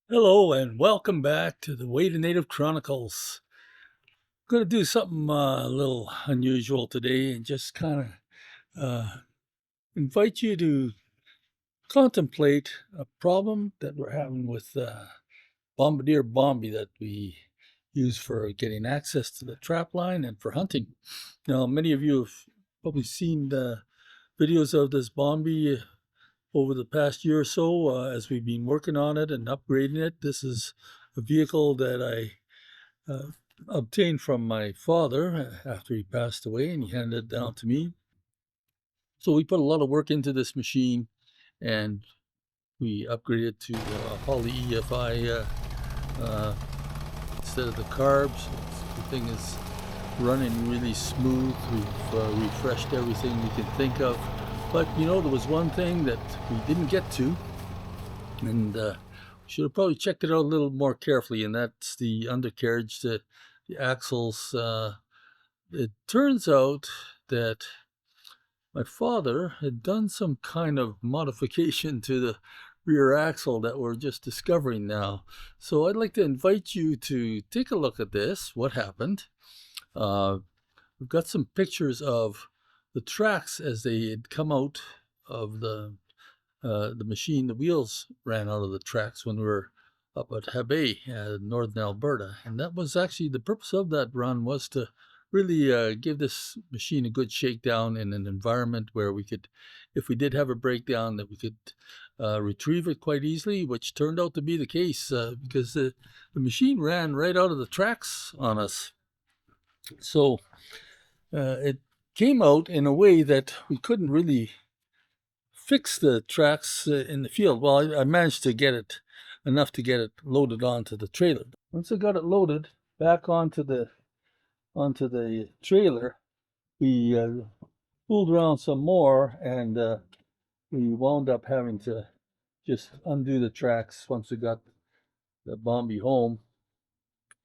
Hello and welcome back to the Way to Native Chronicles. Going to do something a little unusual today and just kind of invite you to contemplate a problem that we're having with Bombardier Bombi that we use for getting access to the trap line and for hunting. Now, many of you have probably seen the videos of this Bombi over the past year or so as we've been working on it and upgrading it. This is a vehicle that I obtained from my father after he passed away, and he handed it down to me. So we put a lot of work into this machine, and we upgraded to Holly EFI instead of the carbs. The thing is running really smooth. We've refreshed everything we can think of. But you know, there was one thing that we didn't get to, and we should have probably checked it out a little more carefully, and that's the undercarriage, the axles. It turns out that my father had done some kind of modification to the rear axle that we're just discovering now. So I'd like to invite you to take a look at this, what happened. Uh, we've got some pictures of the tracks as they had come out of the machine. The wheels ran out of the tracks when we were up at Habay, northern Alberta. And that was actually the purpose of that run, was to really give this machine a good shakedown in an environment where we could, if we did have a breakdown, that we could retrieve it quite easily, which turned out to be the case because the machine ran right out of the tracks on us. So it came out in a way that we couldn't really fix the tracks in the field. Well, I managed to get it enough to get it loaded onto the trailer. Once I got it loaded back onto the trailer, we fooled around some more, and we wound up having to just undo the tracks once we got the Bombi home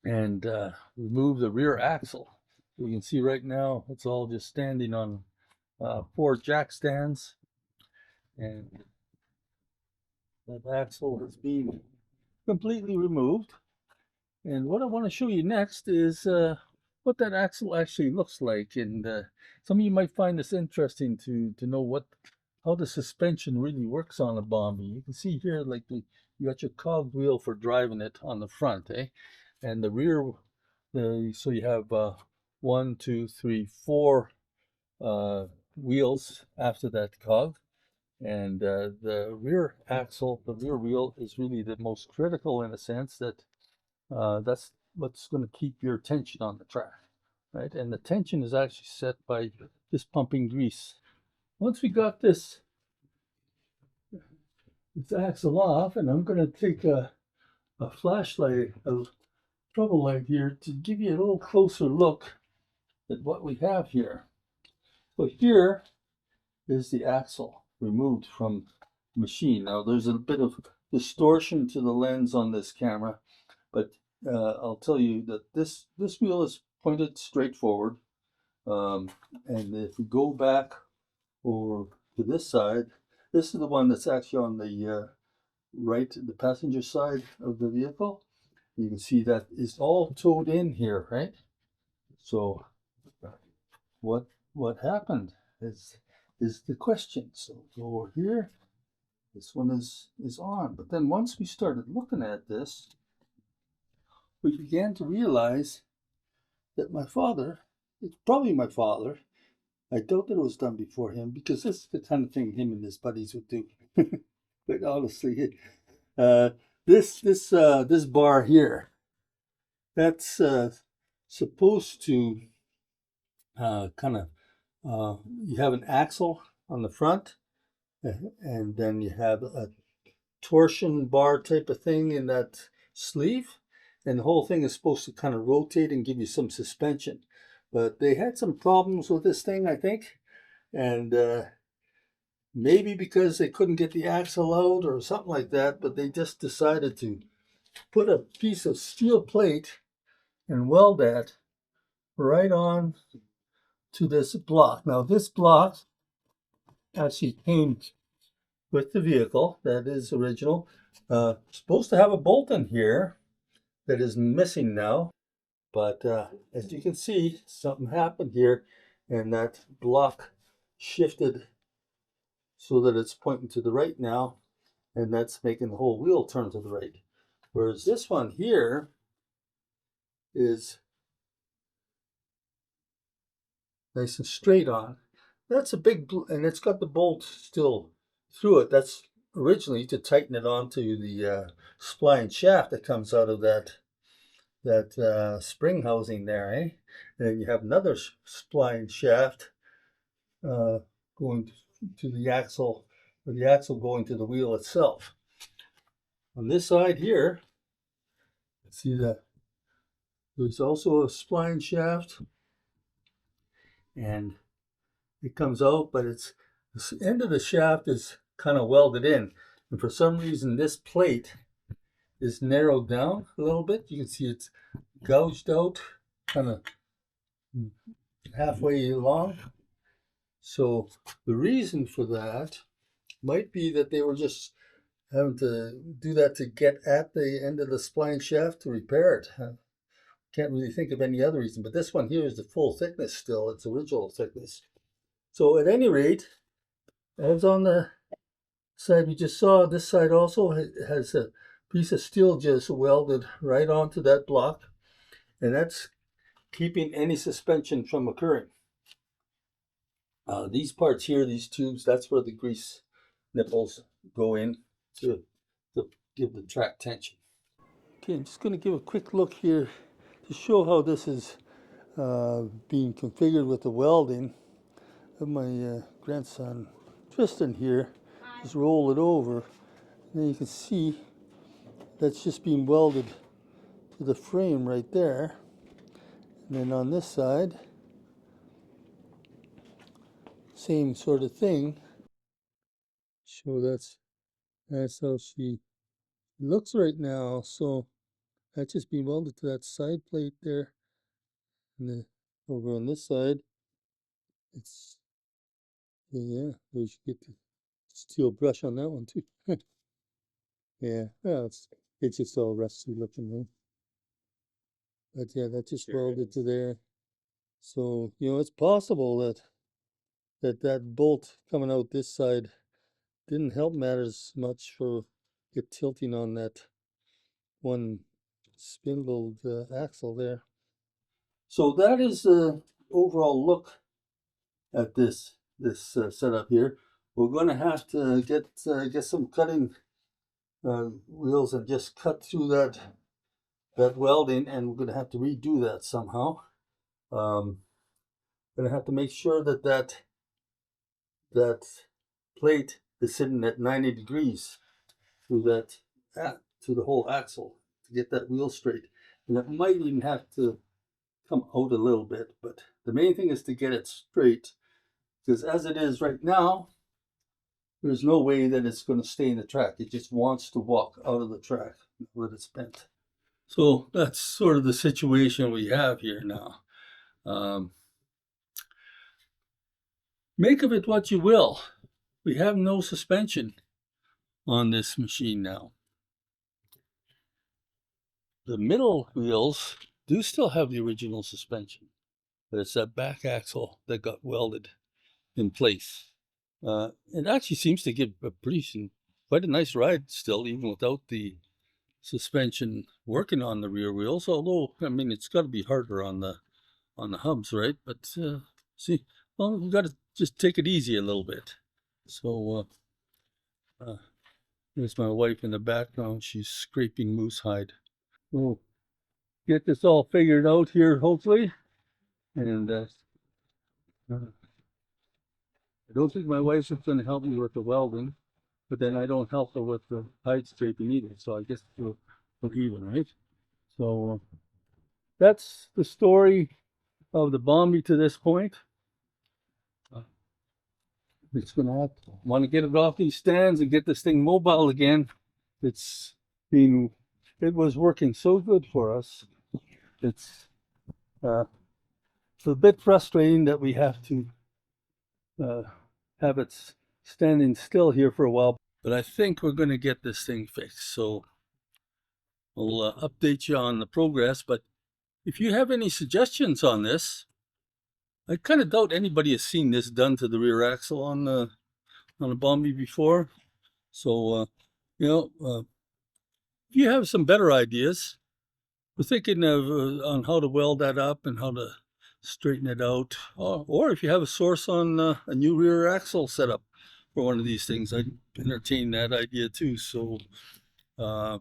and remove the rear axle. You can see right now it's all just standing on 4 jack stands, and that axle has been completely removed. And what I want to show you next is what that axle actually looks like. And some of you might find this interesting to know how the suspension really works on a Bombi. You can see here, like you got your cog wheel for driving it on the front, eh? And the rear, so you have 1, 2, 3, 4 wheels after that cog. And the rear axle, the rear wheel, is really the most critical in a sense that that's what's going to keep your tension on the track, right? And the tension is actually set by just pumping grease. Once we got this axle off, and I'm going to take a flashlight, a trouble light here to give you a little closer look at what we have here. So here is the axle removed from the machine. Now there's a bit of distortion to the lens on this camera, but I'll tell you that this wheel is pointed straight forward. And if we go back over to this side, this is the one that's actually on the right, the passenger side of the vehicle. You can see that is all towed in here, right? So what happened is the question. So go over here. This one is on. But then once we started looking at this, we began to realize that my father, it's probably my father, I doubt that it was done before him, because this is the kind of thing him and his buddies would do. But honestly, uh, this bar here, that's supposed to kind of you have an axle on the front, and then you have a torsion bar type of thing in that sleeve, and the whole thing is supposed to kind of rotate and give you some suspension. But they had some problems with this thing, I think, and maybe because they couldn't get the axle out or something like that, but they just decided to put a piece of steel plate and weld that right on to this block. Now this block actually came with the vehicle. That is original. Supposed to have a bolt in here that is missing now, but as you can see, something happened here, and that block shifted so that it's pointing to the right now, and that's making the whole wheel turn to the right. Whereas this one here is nice and straight on. That's a big, and it's got the bolt still through it. That's originally to tighten it onto the spline shaft that comes out of that spring housing there, eh? And then you have another spline shaft going to the axle, or the axle going to the wheel itself. On this side here, see that there's also a spline shaft, and it comes out, but it's the end of the shaft is kind of welded in, and for some reason this plate is narrowed down a little bit. You can see it's gouged out kind of halfway along. So the reason for that might be that they were just having to do that to get at the end of the spline shaft to repair it. Can't really think of any other reason, but this one here is the full thickness still, its original thickness. So at any rate, as on the side we just saw, this side also has a piece of steel just welded right onto that block, and that's keeping any suspension from occurring. These parts here, these tubes, that's where the grease nipples go in to give the track tension. Okay, I'm just going to give a quick look here to show how this is being configured with the welding of my grandson Tristan here. Just roll it over, and you can see that's just being welded to the frame right there. And then on this side, same sort of thing. So that's how she looks right now. So that's just being welded to that side plate there. And then over on this side, it's, yeah, there you get the steel brush on that one too. Yeah, well, it's just all rusty looking there. But yeah, that just welded to there. So, you know, it's possible that bolt coming out this side didn't help matters much for it tilting on that one spindled axle there. So that is the overall look at this setup here. We're going to have to get some cutting wheels and just cut through that welding, and we're going to have to redo that somehow. Going to have to make sure that plate is sitting at 90 degrees through to the whole axle to get that wheel straight. And it might even have to come out a little bit, but the main thing is to get it straight, because as it is right now, there's no way that it's going to stay in the track. It just wants to walk out of the track when it's bent. So that's sort of the situation we have here now. Make of it what you will. We have no suspension on this machine now. The middle wheels do still have the original suspension, but it's that back axle that got welded in place. It actually seems to give quite a nice ride still, even without the suspension working on the rear wheels. Although, I mean, it's got to be harder on the hubs, right? But see, well, you got to just take it easy a little bit. So there's my wife in the background. She's scraping moose hide. We'll get this all figured out here, hopefully. And I don't think my wife is going to help me with the welding, but then I don't help her with the hide scraping either. So I guess we're even, right? So that's the story of the Bombi to this point. It's going to want to get it off these stands and get this thing mobile again. It was working so good for us. It's a bit frustrating that we have to have it standing still here for a while, but I think we're going to get this thing fixed. So we'll update you on the progress. But if you have any suggestions on this, I kind of doubt anybody has seen this done to the rear axle on a Bombi before. So, if you have some better ideas, we're thinking of on how to weld that up and how to straighten it out. Or if you have a source on a new rear axle setup for one of these things, I'd entertain that idea too. So, all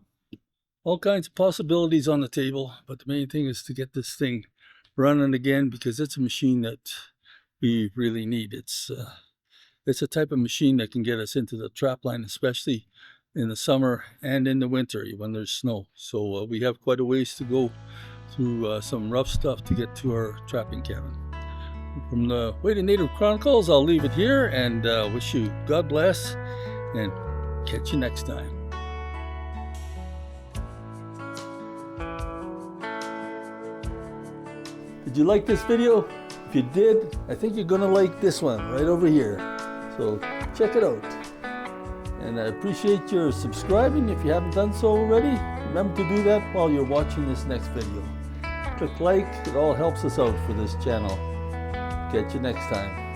kinds of possibilities on the table, but the main thing is to get this thing running again, because it's a machine that we really need. It's a type of machine that can get us into the trap line, especially in the summer and in the winter when there's snow. So we have quite a ways to go through some rough stuff to get to our trapping cabin. From the Way to Native Chronicles, I'll leave it here and wish you God bless and catch you next time. Did you like this video? If you did, I think you're gonna like this one right over here. So check it out. And I appreciate your subscribing if you haven't done so already. Remember to do that while you're watching this next video. Click like, it all helps us out for this channel. Catch you next time.